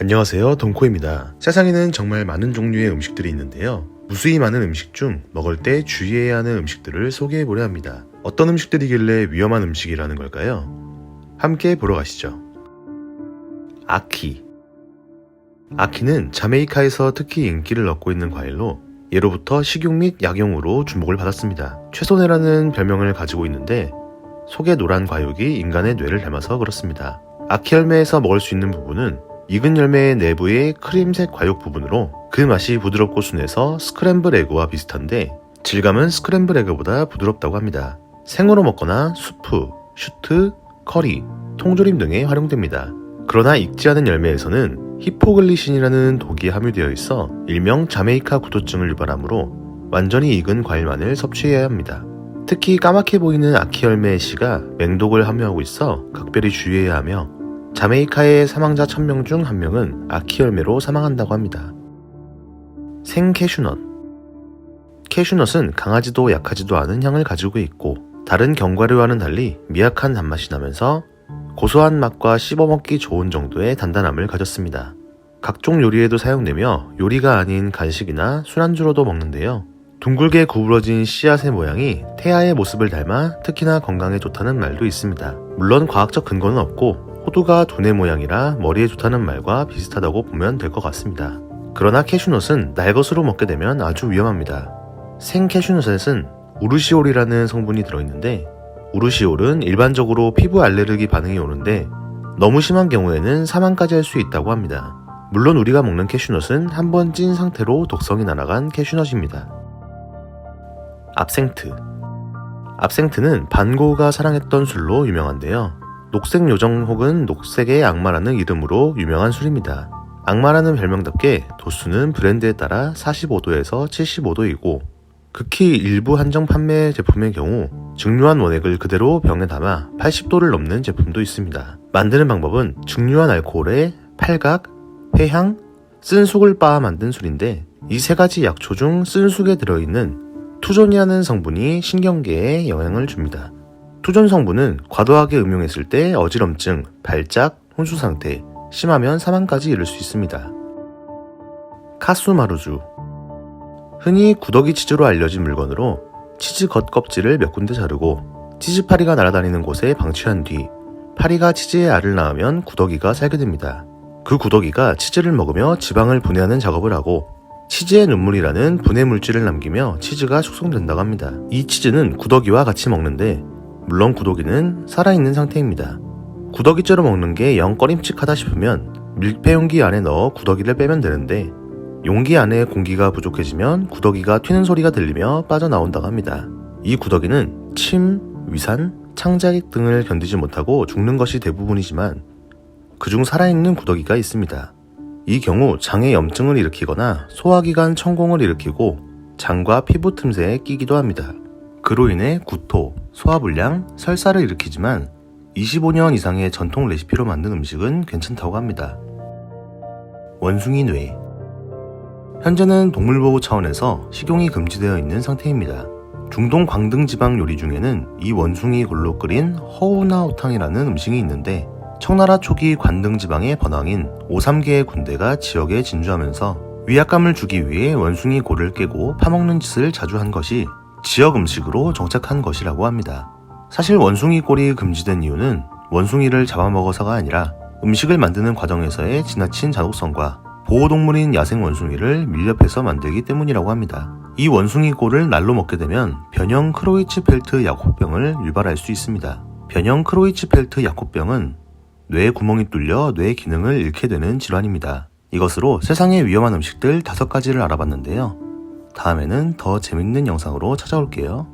안녕하세요, 동코입니다. 세상에는 정말 많은 종류의 음식들이 있는데요. 무수히 많은 음식 중 먹을 때 주의해야 하는 음식들을 소개해보려 합니다. 어떤 음식들이길래 위험한 음식이라는 걸까요? 함께 보러 가시죠. 아키. 아키는 자메이카에서 특히 인기를 얻고 있는 과일로 예로부터 식용 및 약용으로 주목을 받았습니다. 최소뇌라는 별명을 가지고 있는데 속의 노란 과육이 인간의 뇌를 닮아서 그렇습니다. 아키 열매에서 먹을 수 있는 부분은 익은 열매의 내부의 크림색 과육 부분으로 그 맛이 부드럽고 순해서 스크램블 에그와 비슷한데 질감은 스크램블 에그보다 부드럽다고 합니다. 생으로 먹거나 수프, 슈트, 커리, 통조림 등에 활용됩니다. 그러나 익지 않은 열매에서는 히포글리신이라는 독이 함유되어 있어 일명 자메이카 구토증을 유발하므로 완전히 익은 과일만을 섭취해야 합니다. 특히 까맣게 보이는 아키 열매의 씨가 맹독을 함유하고 있어 각별히 주의해야 하며 자메이카의 사망자 1000명 중 1명은 아키 열매로 사망한다고 합니다. 생캐슈넛. 캐슈넛은 강하지도 약하지도 않은 향을 가지고 있고 다른 견과류와는 달리 미약한 단맛이 나면서 고소한 맛과 씹어먹기 좋은 정도의 단단함을 가졌습니다. 각종 요리에도 사용되며 요리가 아닌 간식이나 술안주로도 먹는데요. 둥글게 구부러진 씨앗의 모양이 태아의 모습을 닮아 특히나 건강에 좋다는 말도 있습니다. 물론 과학적 근거는 없고 호두가 두뇌 모양이라 머리에 좋다는 말과 비슷하다고 보면 될 것 같습니다. 그러나 캐슈넛은 날 것으로 먹게 되면 아주 위험합니다. 생 캐슈넛에는 우르시올이라는 성분이 들어있는데 우르시올은 일반적으로 피부 알레르기 반응이 오는데 너무 심한 경우에는 사망까지 할 수 있다고 합니다. 물론 우리가 먹는 캐슈넛은 한번 찐 상태로 독성이 날아간 캐슈넛입니다. 압생트. 압생트는 반고흐가 사랑했던 술로 유명한데요. 녹색 요정 혹은 녹색의 악마라는 이름으로 유명한 술입니다. 악마라는 별명답게 도수는 브랜드에 따라 45도에서 75도이고 극히 일부 한정 판매 제품의 경우 증류한 원액을 그대로 병에 담아 80도를 넘는 제품도 있습니다. 만드는 방법은 증류한 알코올에 팔각, 회향, 쓴숙을 빻아 만든 술인데 이 세 가지 약초 중 쓴숙에 들어있는 투존이라는 성분이 신경계에 영향을 줍니다. 투존 성분은 과도하게 음용했을 때 어지럼증, 발작, 혼수 상태, 심하면 사망까지 이를 수 있습니다. 카수마루주. 흔히 구더기 치즈로 알려진 물건으로 치즈 겉껍질을 몇 군데 자르고 치즈 파리가 날아다니는 곳에 방치한 뒤 파리가 치즈에 알을 낳으면 구더기가 살게 됩니다. 그 구더기가 치즈를 먹으며 지방을 분해하는 작업을 하고 치즈의 눈물이라는 분해 물질을 남기며 치즈가 숙성된다고 합니다. 이 치즈는 구더기와 같이 먹는데 물론 구더기는 살아있는 상태입니다. 구더기째로 먹는 게 영 꺼림칙하다 싶으면 밀폐 용기 안에 넣어 구더기를 빼면 되는데 용기 안에 공기가 부족해지면 구더기가 튀는 소리가 들리며 빠져나온다고 합니다. 이 구더기는 침, 위산, 창자기 등을 견디지 못하고 죽는 것이 대부분이지만 그중 살아있는 구더기가 있습니다. 이 경우 장에 염증을 일으키거나 소화기관 천공을 일으키고 장과 피부 틈새에 끼기도 합니다. 그로 인해 구토, 소화불량, 설사를 일으키지만 25년 이상의 전통 레시피로 만든 음식은 괜찮다고 합니다. 원숭이 뇌. 현재는 동물보호 차원에서 식용이 금지되어 있는 상태입니다. 중동 광등지방 요리 중에는 이 원숭이 골로 끓인 허우나우탕이라는 음식이 있는데 청나라 초기 관등지방의 번왕인 오삼계의 군대가 지역에 진주하면서 위압감을 주기 위해 원숭이 골을 깨고 파먹는 짓을 자주 한 것이 지역 음식으로 정착한 것이라고 합니다. 사실 원숭이 골이 금지된 이유는 원숭이를 잡아먹어서가 아니라 음식을 만드는 과정에서의 지나친 잔혹성과 보호동물인 야생 원숭이를 밀렵해서 만들기 때문이라고 합니다. 이 원숭이 골을 날로 먹게 되면 변형 크로이츠펠트 야코병을 유발할 수 있습니다. 변형 크로이츠펠트 야코병은 뇌 구멍이 뚫려 뇌 기능을 잃게 되는 질환입니다. 이것으로 세상의 위험한 음식들 5가지를 알아봤는데요. 다음에는 더 재밌는 영상으로 찾아올게요.